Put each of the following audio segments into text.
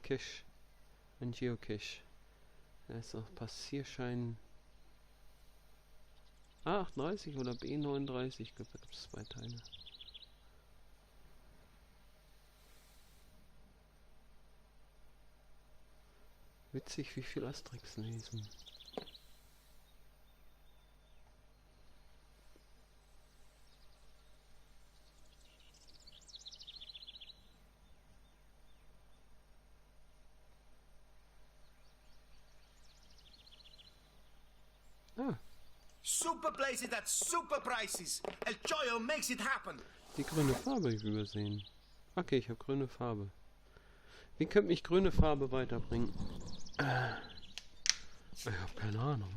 Cache. Ein Geocache. Da ist auch Passierschein A38 oder B39. Ich glaube, da gibt es 2 Teile. Witzig, wie viel Asterix lesen. Ah. Super places at super prices. El Choyo makes it happen. Die grüne Farbe habe ich übersehen. Okay, ich habe grüne Farbe. Wie könnte mich grüne Farbe weiterbringen? Ich habe keine Ahnung.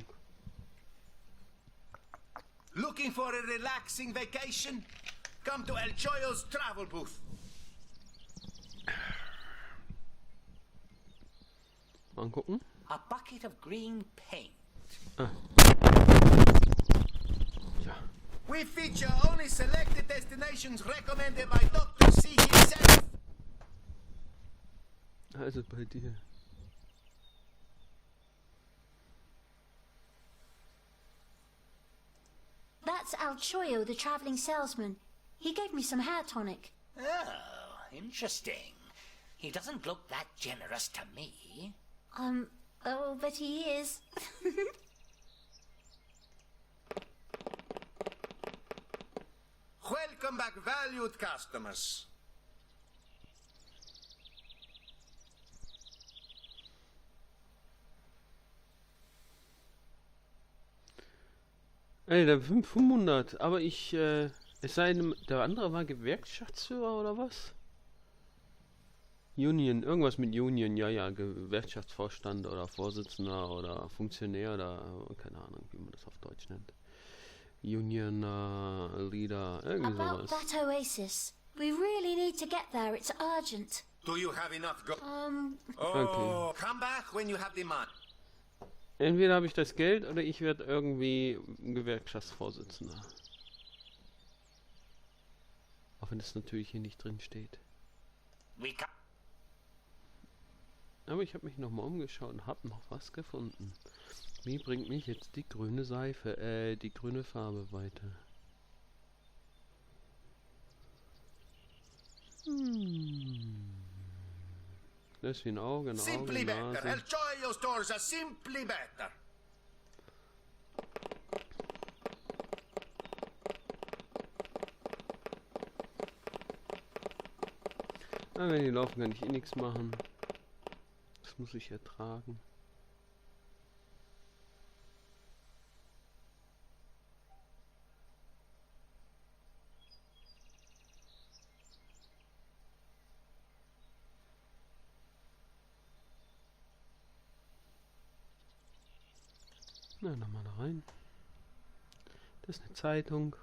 Looking for a relaxing vacation? Come to El Choyo's travel booth. Mal angucken. A bucket of green paint. Ah. Ja. We feature only selected destinations recommended by Dr. C himself. Also bei dir. That's Al Choyo, the traveling salesman. He gave me some hair tonic. Oh, interesting. He doesn't look that generous to me. Oh, but he is. Welcome back, valued customers. Ey, der 500, aber ich, es sei denn, der andere war Gewerkschaftsführer oder was? Union, irgendwas mit Union, ja, Gewerkschaftsvorstand oder Vorsitzender oder Funktionär oder keine Ahnung, wie man das auf Deutsch nennt. Union Leader, irgendwie About sowas. that oasis. We really need to get there. It's urgent. Do you have enough go? Okay. Come back when you have the money. Entweder habe ich das Geld oder ich werde irgendwie Gewerkschaftsvorsitzender. Auch wenn das natürlich hier nicht drin steht. Aber ich habe mich nochmal umgeschaut und habe noch was gefunden. Wie bringt mich jetzt die grüne Seife, die grüne Farbe weiter? Das ist wie ein Auge, eine Simply better. Nase. El Choyo stores are simply better. Ah, wenn die laufen, kann ich eh nichts machen. Das muss ich ertragen. Na, nochmal da rein. Das ist eine Zeitung.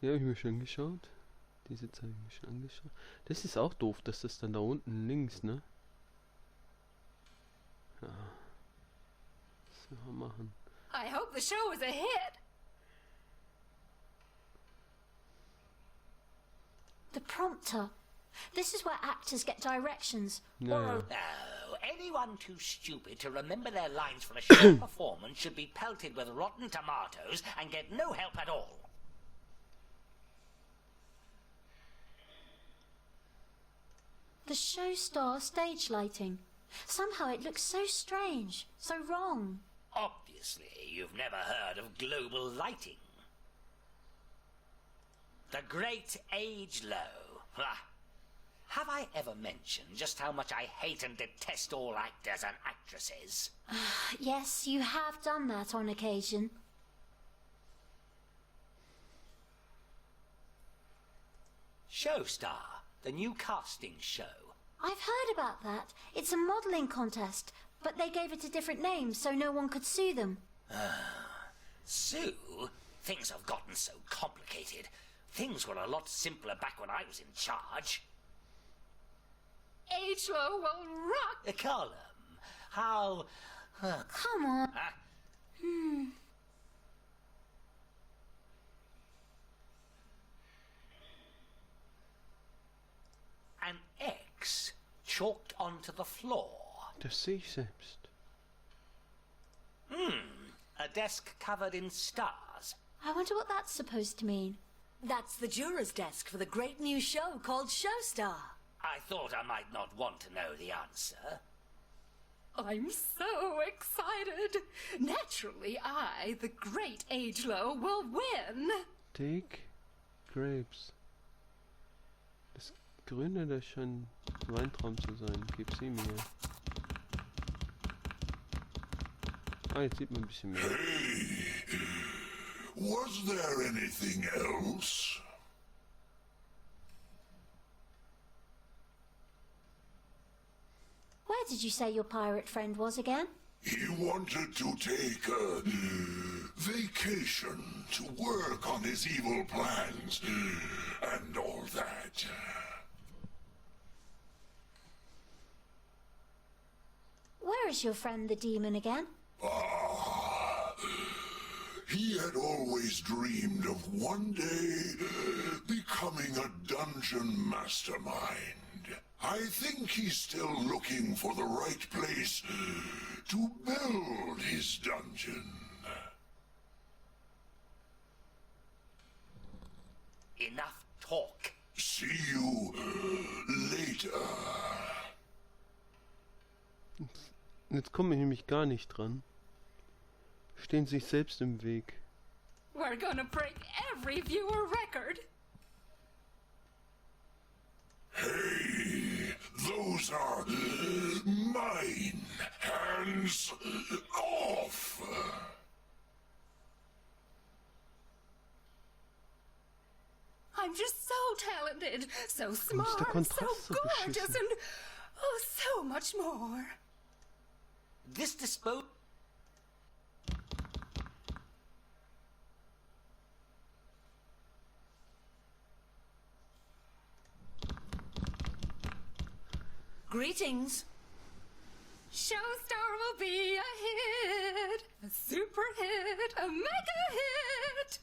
Die habe ich mir schon angeschaut. Diese Zeitung habe ich mir schon angeschaut. Das ist auch doof, dass das dann da unten links, ne? Ja. Was soll man machen? I hope the show is a hit. The prompter. This is where actors get directions. Ja. No, anyone too stupid to remember their lines for a short performance should be pelted with rotten tomatoes and get no help at all. The show star stage lighting. Somehow it looks so strange, so wrong. Obviously, you've never heard of global lighting. The Great Age Low. Have I ever mentioned just how much I hate and detest all actors and actresses? Yes, you have done that on occasion. Showstar, the new casting show. I've heard about that. It's a modelling contest, but they gave it a different name so no one could sue them. Sue? Things have gotten so complicated. Things were a lot simpler back when I was in charge. H-Lo will rock. Column, how... Come on. An X chalked onto the floor. Das sehe ich selbst. A desk covered in stars. I wonder what that's supposed to mean. That's the juror's desk for the great new show called Showstar. I thought I might not want to know the answer. I'm so excited. Naturally, I, the great Agelow, will win. Take Grapes. Das Grüne, das scheint Weintraum zu sein. Gib sie mir. Ah, jetzt sieht man ein bisschen mehr. Hey, was there anything else? Where did you say your pirate friend was again? He wanted to take a vacation to work on his evil plans and all that. Where is your friend the demon again? He had always dreamed of one day becoming a dungeon mastermind. I think he's still looking for the right place to build his dungeon. Enough talk. See you later. Jetzt komme ich nämlich gar nicht dran. Stehen sich selbst im Weg. We're gonna break every viewer record. Hey, those are mine. Hands off. I'm just so talented, so smart, der so Kontrast so gorgeous, beschissen. and oh, so much more. This Greetings. Showstar will be a hit, a super hit, a mega hit.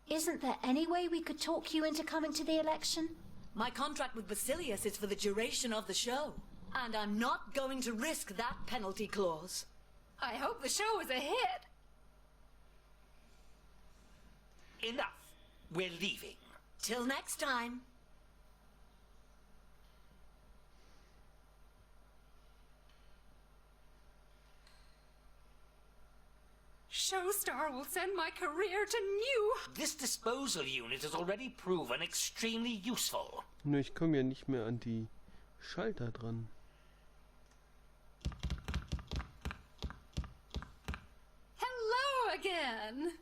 Isn't there any way we could talk you into coming to the election? My contract with Basilius is for the duration of the show, and I'm not going to risk that penalty clause. I hope the show is a hit. Enough. We're leaving. Till next time. Showstar will send my career to new... This disposal unit has already proven extremely useful. Nur ich komme ja nicht mehr an die Schalter dran. Hello again.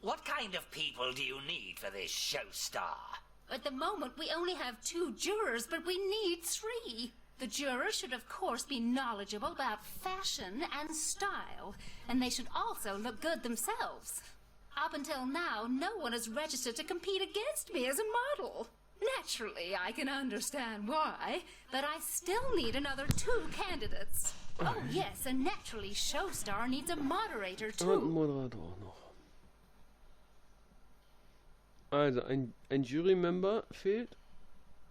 What kind of people do you need for this Showstar? At the moment, we only have 2 jurors, but we need 3. The jurors should, of course, be knowledgeable about fashion and style, and they should also look good themselves. Up until now, no one has registered to compete against me as a model. Naturally, I can understand why, but I still need another 2 candidates. Oh, yes, and naturally, Showstar needs a moderator, Und too. ein Moderator auch noch. Also, ein Jury-Member fehlt,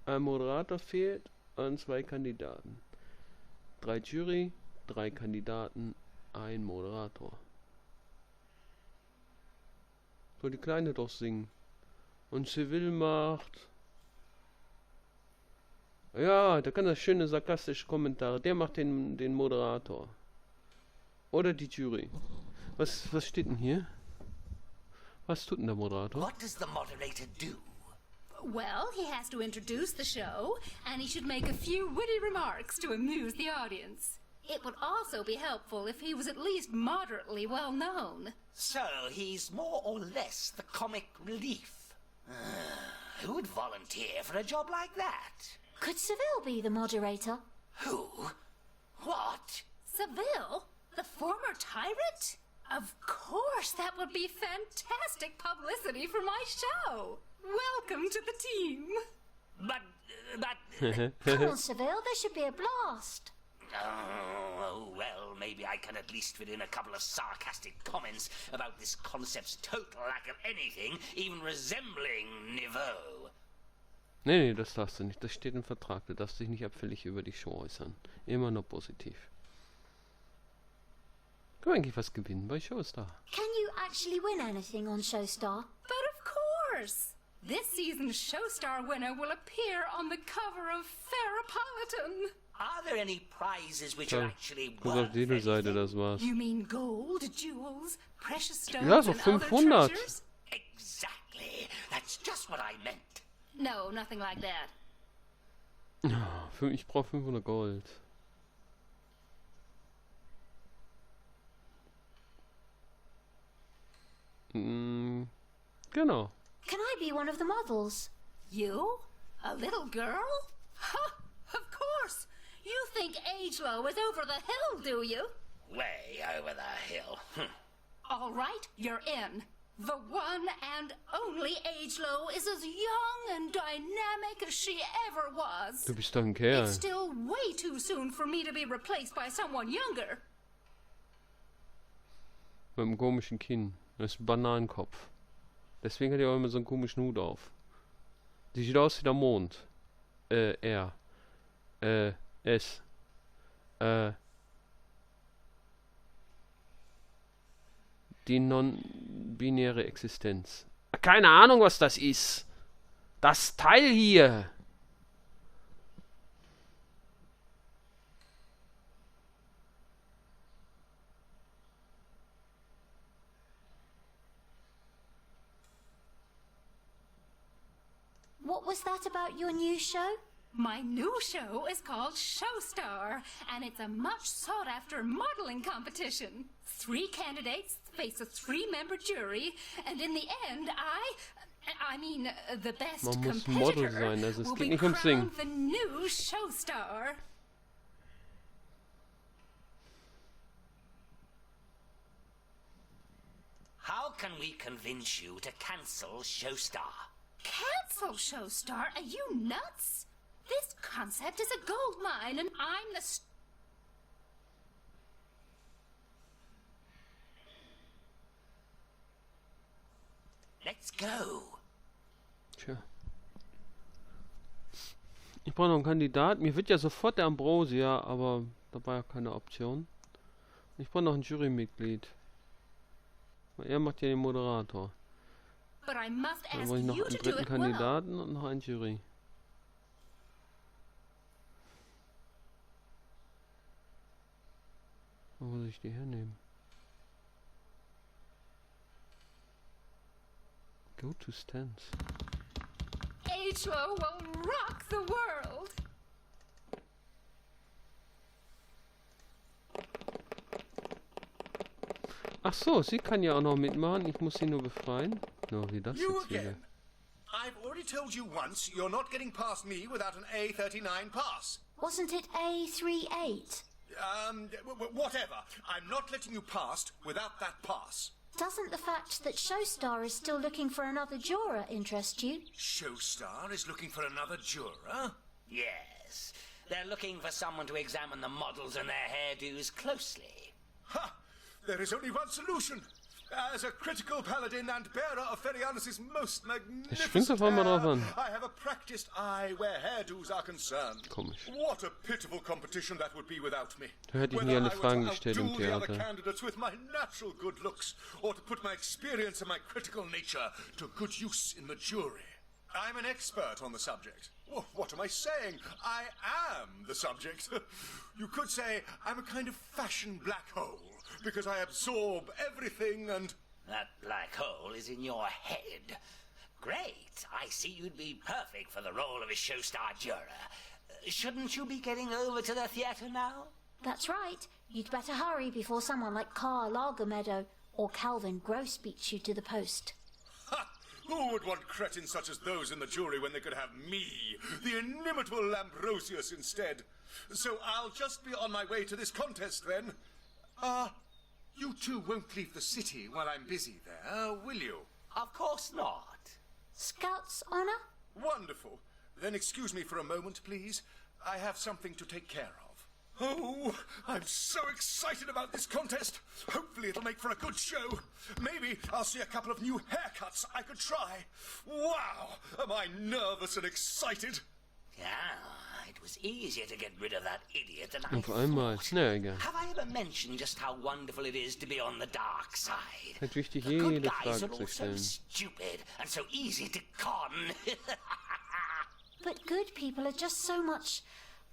ein Moderator fehlt und 2 Kandidaten. 3 Jury, 3 Kandidaten, ein Moderator. Soll die Kleine doch singen. Und Ceville macht... Ja, der kann das schöne sarkastische Kommentare. Der macht den Moderator. Oder die Jury. Was steht denn hier? Was tut denn der Moderator? What does the moderator do? Well, he has to introduce the show, and he should make a few witty remarks to amuse the audience. It would also be helpful if he was at least moderately well known. So, he's more or less the comic relief. Who would volunteer for a job like that? Could Ceville be the moderator? Who? What? Ceville? The former tyrant? Of course, that would be fantastic publicity for my show. Welcome to the team. But... Come on, Ceville, there should be a blast. Oh, well, maybe I can at least fit in a couple of sarcastic comments about this concept's total lack of anything, even resembling niveau. Nee, das darfst du nicht. Das steht im Vertrag. Du darfst dich nicht abfällig über die Show äußern. Immer nur positiv. Kann man eigentlich was gewinnen bei Showstar? Can you actually win anything on Showstar? But of course! This season's Showstar winner will appear on the cover of Fairpolitan. Are there any prizes which are actually Guck auf worth die Seite, anything? das war's. You mean gold, jewels, precious stones, Ja, so and other 500. treasures? Exactly. That's just what I meant. No, nothing like that. Ich brauche 500 Gold. Genau. Can I be one of the models? You? A little girl? Ha! Of course! You think Agelow is over the hill, do you? Way over the hill. All right, you're in. The one and only Agelow is as young and dynamic as she ever was. Du bist doch ein Kerl. It's still way too soon for me to be replaced by someone younger. Mit einem komischen Kinn. Das ist ein Bananenkopf. Deswegen hat er auch immer so einen komischen Hut auf. Die sieht aus wie der Mond. R. S. Die non-binäre Existenz. Keine Ahnung, was das ist. Das Teil hier. What was that about your new show? My new show is called Showstar, and it's a much sought-after modeling competition. 3 candidates face a 3-member jury, and in the end, I mean, the best Man muss competitor Model sein, also es will geht be nicht ums Singen. crowned the new Showstar. How can we convince you to cancel Showstar? Cancel Showstar? Are you nuts? This concept is a gold mine, and I'm the Let's go. Tja. Ich brauche noch einen Kandidat. Mir wird ja sofort der Ambrosia, aber da war ja keine Option. Ich brauche noch ein Jurymitglied. Weil er macht ja den Moderator. But I must Dann ask brauche ich noch you einen to do dritten it well. Kandidaten und noch ein Jury. Wo muss ich die hernehmen? Go to stands. Agelow will rock the world. Ach so, sie kann ja auch noch mitmachen. Ich muss sie nur befreien. No, wie das You jetzt wieder? again. I've already told you once you're not getting past me without an A39 pass. Wasn't it A38? Whatever. I'm not letting you past without that pass. Doesn't the fact that Showstar is still looking for another juror interest you? Showstar is looking for another juror? Yes. They're looking for someone to examine the models and their hairdos closely. Ha! There is only one solution. As a critical paladin and bearer of Faeryanis' most springt magnificent auf einmal drauf hair, an. I have a practiced eye where hairdos are concerned. Komisch. What a pitiful competition that would be without me. Da hätte ich nie Whether alle I were Fragen to gestellt im outdo the other Theater. candidates with my natural good looks, or to put my experience and my critical nature to good use in the jury. I'm an expert on the subject. What am I saying? I am the subject. You could say I'm a kind of fashion black hole, because I absorb everything and... That black hole is in your head. Great. I see you'd be perfect for the role of a Showstar juror. Shouldn't you be getting over to the theatre now? That's right. You'd better hurry before someone like Carl Lagermeadow or Calvin Gross beats you to the post. Ha! Who would want cretins such as those in the jury when they could have me, the inimitable Ambrosius, instead? So I'll just be on my way to this contest, then. You two won't leave the city while I'm busy there, will you? Of course not. Scout's honor? Wonderful. Then excuse me for a moment, please. I have something to take care of. Oh, I'm so excited about this contest. Hopefully it'll make for a good show. Maybe I'll see a couple of new haircuts I could try. Wow, am I nervous and excited? Yeah, it was easier to get rid of that idiot than I Und vor einmal, thought. na egal. Have I ever mentioned just how wonderful it is to be on the dark side? Halt wichtig, The good jede guys Frage are zu all so stellen. stupid and so easy to con. But good people are just so much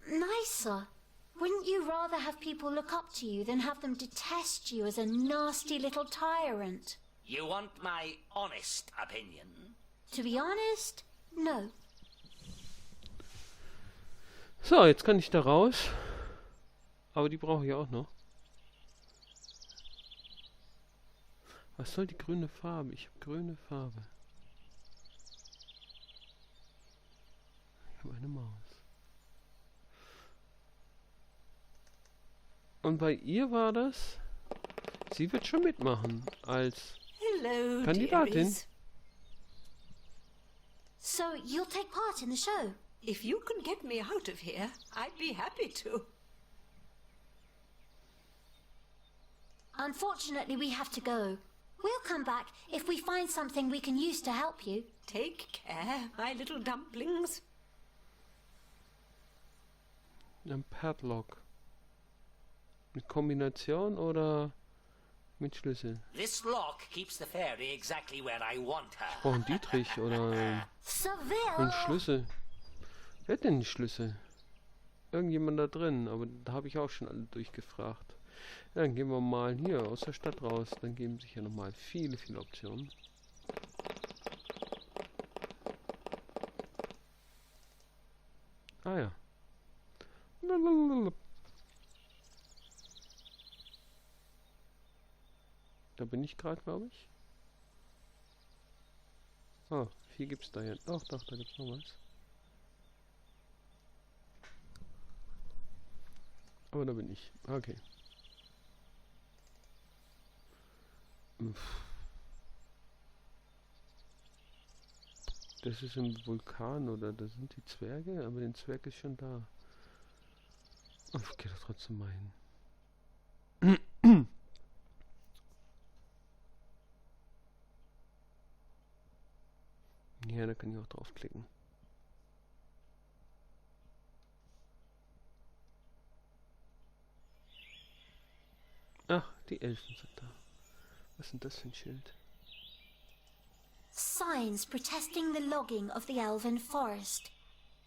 nicer. Wouldn't you rather have people look up to you than have them detest you as a nasty little tyrant? You want my honest opinion? To be honest, no. So, jetzt kann ich da raus. Aber die brauche ich auch noch. Was soll die grüne Farbe? Ich habe grüne Farbe. Ich habe eine Maus. Und bei ihr war das... Sie wird schon mitmachen als Hello, Kandidatin. dearies. So you'll take part in the show? If you can get me out of here, I'd be happy to. Unfortunately, we have to go. We'll come back if we find something we can use to help you. Take care, my little dumplings. Ein Padlock. Mit Kombination oder mit Schlüssel? This lock keeps the fairy exactly where I want her. Ich brauche einen Dietrich oder einen Ceville! Schlüssel. Wer hat denn die Schlüssel? Irgendjemand da drin, aber da habe ich auch schon alle durchgefragt. Ja, dann gehen wir mal hier aus der Stadt raus. Dann geben sich ja nochmal viele, viele Optionen. Ah ja. Lalalala. Da bin ich gerade, glaube ich. Ah, viel gibt's da ja. Doch, da gibt's noch was. Aber da bin ich. Okay. Das ist ein Vulkan oder da sind die Zwerge, aber der Zwerg ist schon da. Oh, ich geh doch trotzdem mal hin. Ja, da kann ich auch draufklicken. Ach, die Elfen sind da. Was ist denn das für ein Schild? Signs protesting the logging of the elven forest.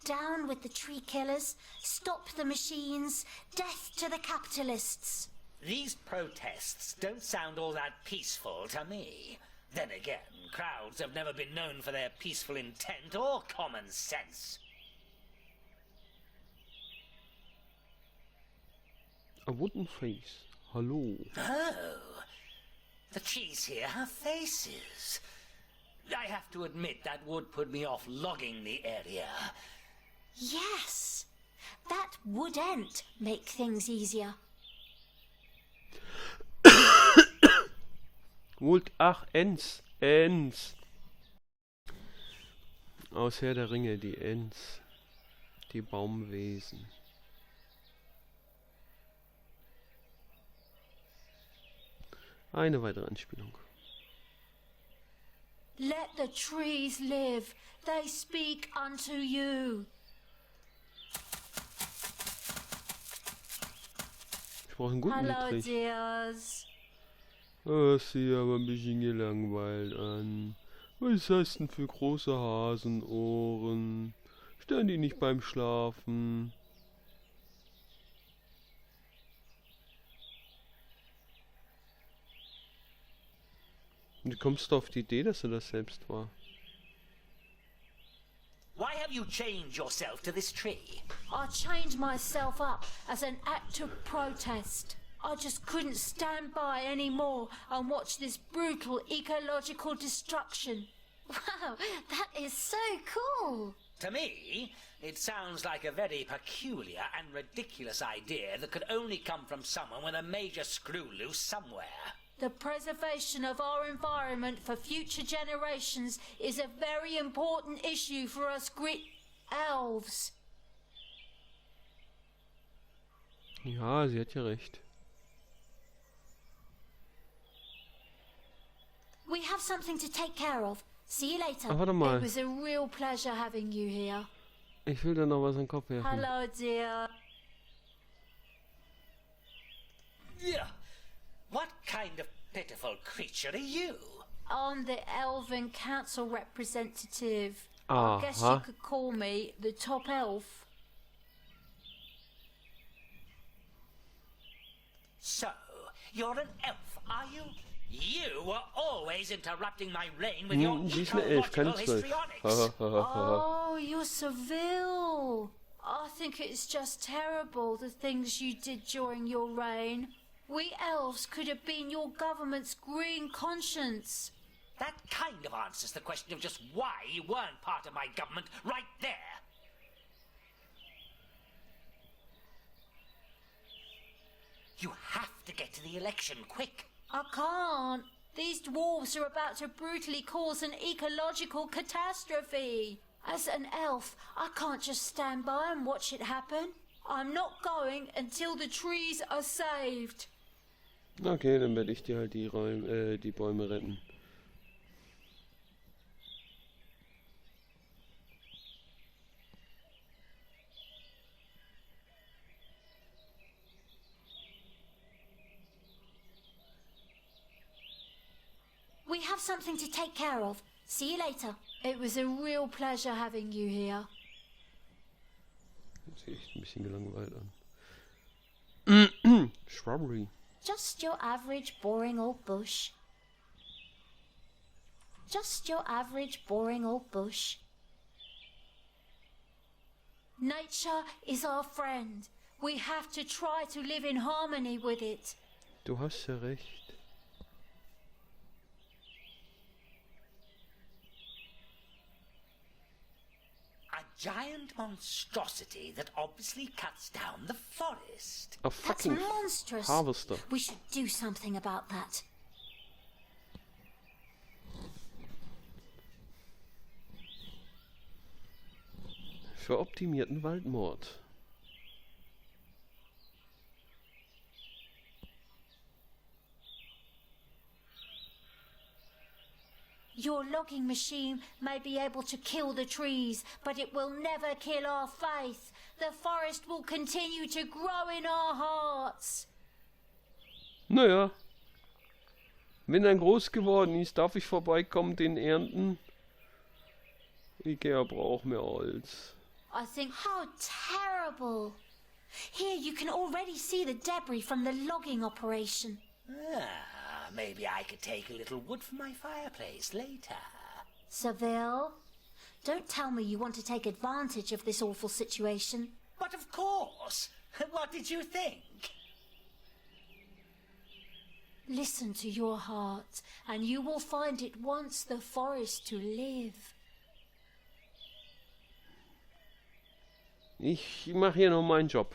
Down with the tree killers, stop the machines, death to the capitalists. These protests don't sound all that peaceful to me. Then again, crowds have never been known for their peaceful intent or common sense. A wooden face. Hallo. Oh, the trees here have faces. I have to admit that would put me off logging the area. Yes, that wouldn't make things easier. Holt, ach, Ents. Aus Herr der Ringe, die Ents. Die Baumwesen. Eine weitere Anspielung. Let the trees live, they speak unto you. Ich brauche einen guten Hello, Dietrich. dears. Das sieht aber ein bisschen gelangweilt an. Was hast denn für große Hasenohren? Stören die nicht beim Schlafen? Wie kommst du auf die Idee, dass er das selbst war? Why have you chained yourself to this tree? I changed myself up as an act of protest. I just couldn't stand by anymore and watch this brutal ecological destruction. Wow, that is so cool. To me, it sounds like a very peculiar and ridiculous idea that could only come from someone with a major screw loose somewhere. The preservation of our environment for future generations is a very important issue for us elves. Ja, sie hat ja recht. We have something to take care of. See you later. Warte mal. It was a real pleasure having you here. Ich will da noch was in den Kopf werfen. Hello, dear. Yeah. What kind of pitiful creature are you? I'm the Elven Council representative. I guess you Aha. could call me the top elf. So, you're an elf, are you? You were always interrupting my reign with your Sie ist eine Elf, keine ecological 12. histrionics. Oh, you're Ceville. I think it's just terrible, the things you did during your reign. We elves could have been your government's green conscience. That kind of answers the question of just why you weren't part of my government right there. You have to get to the election quick. I can't. These dwarves are about to brutally cause an ecological catastrophe. As an elf, I can't just stand by and watch it happen. I'm not going until the trees are saved. Okay, dann werde ich dir halt die Bäume retten. We have something to take care of. See you later. It was a real pleasure having you here. Das sieht echt ein bisschen gelangweilt an. Shrubbery. Just your average boring old bush. Just your average boring old bush. Nature is our friend. We have to try to live in harmony with it. Du hast ja recht. A giant monstrosity that obviously cuts down the forest. A That's fucking monstrous. harvester. We should do something about that. Für optimierten Waldmord. Your logging machine may be able to kill the trees, but it will never kill our faith. The forest will continue to grow in our hearts. Naja. Wenn er groß geworden ist, darf ich vorbeikommen, den ernten. Ikea braucht mehr Holz. I think, how terrible. Here you can already see the debris from the logging operation. Maybe I could take a little wood from my fireplace later. Ceville, don't tell me you want to take advantage of this awful situation. But of course! What did you think? Listen to your heart, and you will find it wants the forest to live. Ich mache hier noch meinen Job.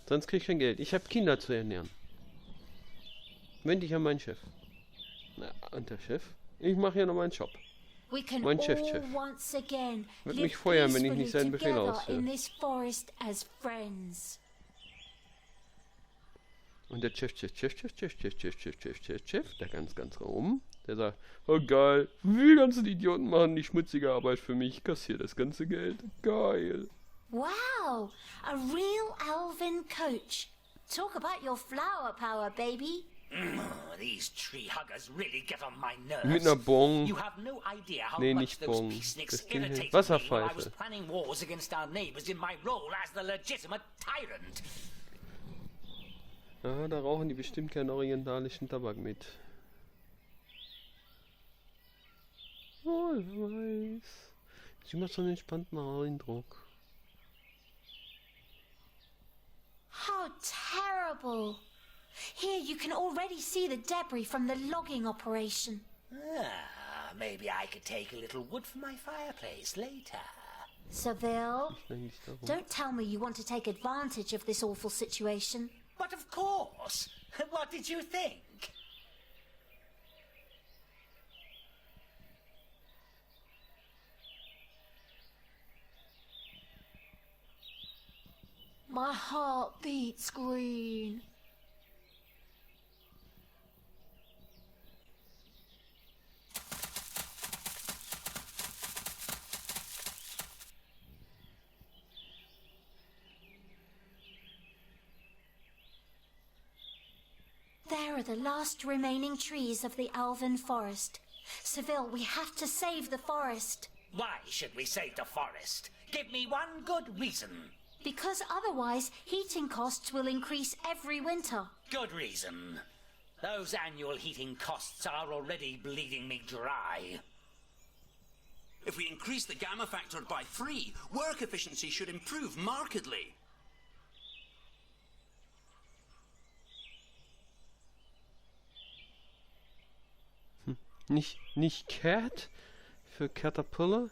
Sonst krieg ich kein Geld. Ich habe Kinder zu ernähren. Wende dich an meinen Chef. Na, an der Chef? Ich mache hier noch meinen Job. We can Mein Chef, all Chef. once again Wird live mich feuern, wenn ich peacefully nicht seinen Befehl together ausführe. in this forest as friends. Und der Chef, der ganz rum, der sagt, oh geil, wie ganzen Idioten machen die schmutzige Arbeit für mich, ich kassiere das ganze Geld. Geil. Wow, a real elven coach. Talk about your flower power, baby. These tree huggers really get on my nerves. Mit einer Bong. You have no idea how Nee, much nicht those Bong. peaceniks Das Ding irritated heißt me when I was Wasserpfeife. planning wars against our neighbors in my role as the legitimate tyrant. Ja, da rauchen die bestimmt keinen orientalischen Tabak mit. Oh, ich weiß. Sie macht so einen entspannten Eindruck. How terrible. Here you can already see the debris from the logging operation. Maybe I could take a little wood from my fireplace later. Ceville, Eigentlich darum. don't tell me you want to take advantage of this awful situation. But of course! What did you think? My heart beats green. There are the last remaining trees of the elven forest. Ceville, we have to save the forest. Why should we save the forest? Give me one good reason. Because otherwise, heating costs will increase every winter. Good reason. Those annual heating costs are already bleeding me dry. If we increase the gamma factor by 3, work efficiency should improve markedly. Nicht Cat für Caterpillar,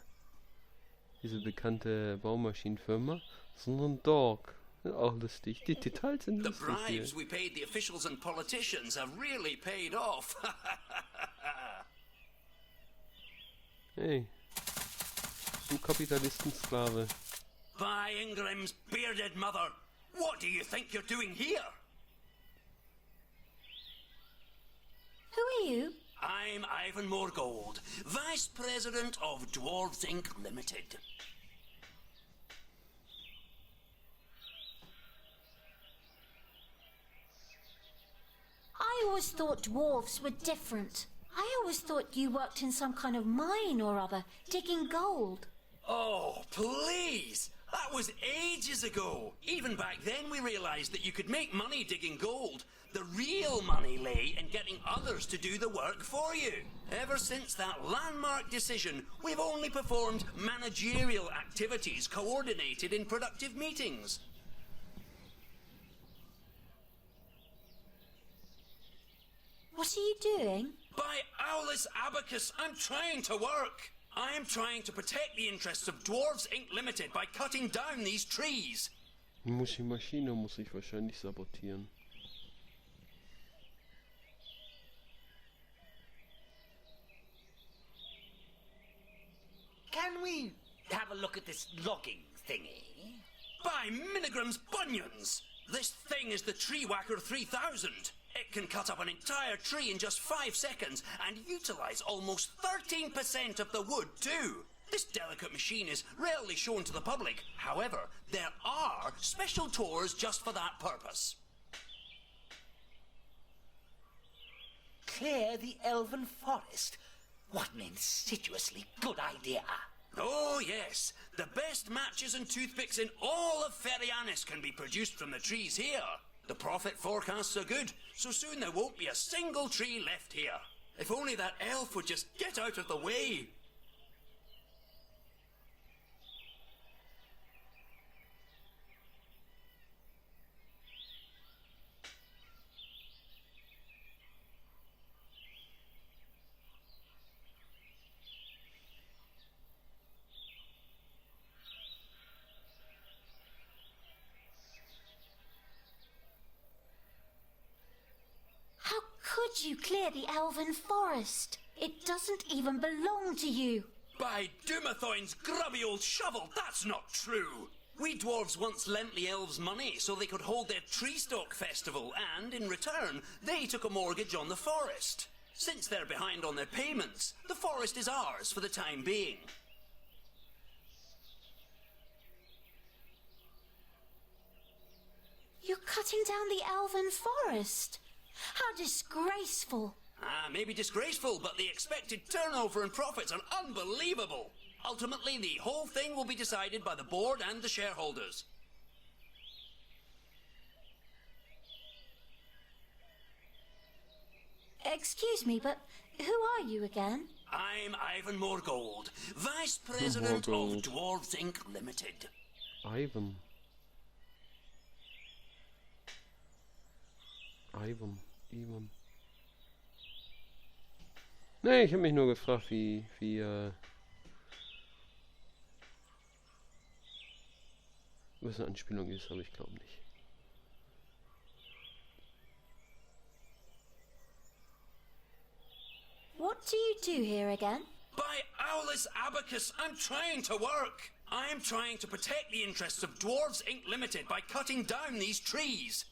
diese bekannte Baumaschinenfirma, sondern Dog. Auch lustig. Die Details sind The lustig hier. bribes we paid the officials and politicians have really paid off. Hey, du Kapitalistensklave. By Ingrim's bearded mother, what do you think you're doing here? Who are you? I'm Ivan Moregold, Vice President of Dwarves Inc. Limited. I always thought dwarves were different. I always thought you worked in some kind of mine or other, digging gold. Oh, please! That was ages ago. Even back then we realized that you could make money digging gold. The real money lay in getting others to do the work for you. Ever since that landmark decision, we've only performed managerial activities coordinated in productive meetings. What are you doing? By Owlis Abacus, I'm trying to work. I am trying to protect the interests of Dwarves Inc. Limited by cutting down these trees. Die Maschine muss ich wahrscheinlich sabotieren. Can we have a look at this logging thingy? By Minigram's bunions! This thing is the Tree Whacker 3000. It can cut up an entire tree in just 5 seconds and utilize almost 13% of the wood too. This delicate machine is rarely shown to the public. However, there are special tours just for that purpose. Clear the elven forest? What an insidiously good idea. Oh yes, the best matches and toothpicks in all of Faeryanis can be produced from the trees here. The profit forecasts are good, so soon there won't be a single tree left here. If only that elf would just get out of the way. How could you clear the elven forest? It doesn't even belong to you. By Doomathoin's grubby old shovel, that's not true! We dwarves once lent the elves money so they could hold their tree stalk festival, and in return, they took a mortgage on the forest. Since they're behind on their payments, the forest is ours for the time being. You're cutting down the elven forest. How disgraceful. Maybe disgraceful, but the expected turnover and profits are unbelievable. Ultimately, the whole thing will be decided by the board and the shareholders. Excuse me, but who are you again? I'm Ivan Moregold, Vice President of Moregold. Dwarves Inc. Limited. Ivan. Nee, ich habe mich nur gefragt, was eine Anspielung ist, aber ich glaube nicht. What do you do here again? By Owlis Abacus, I'm trying to work. I am trying to protect the interests of Dwarves Inc. Limited by cutting down these trees.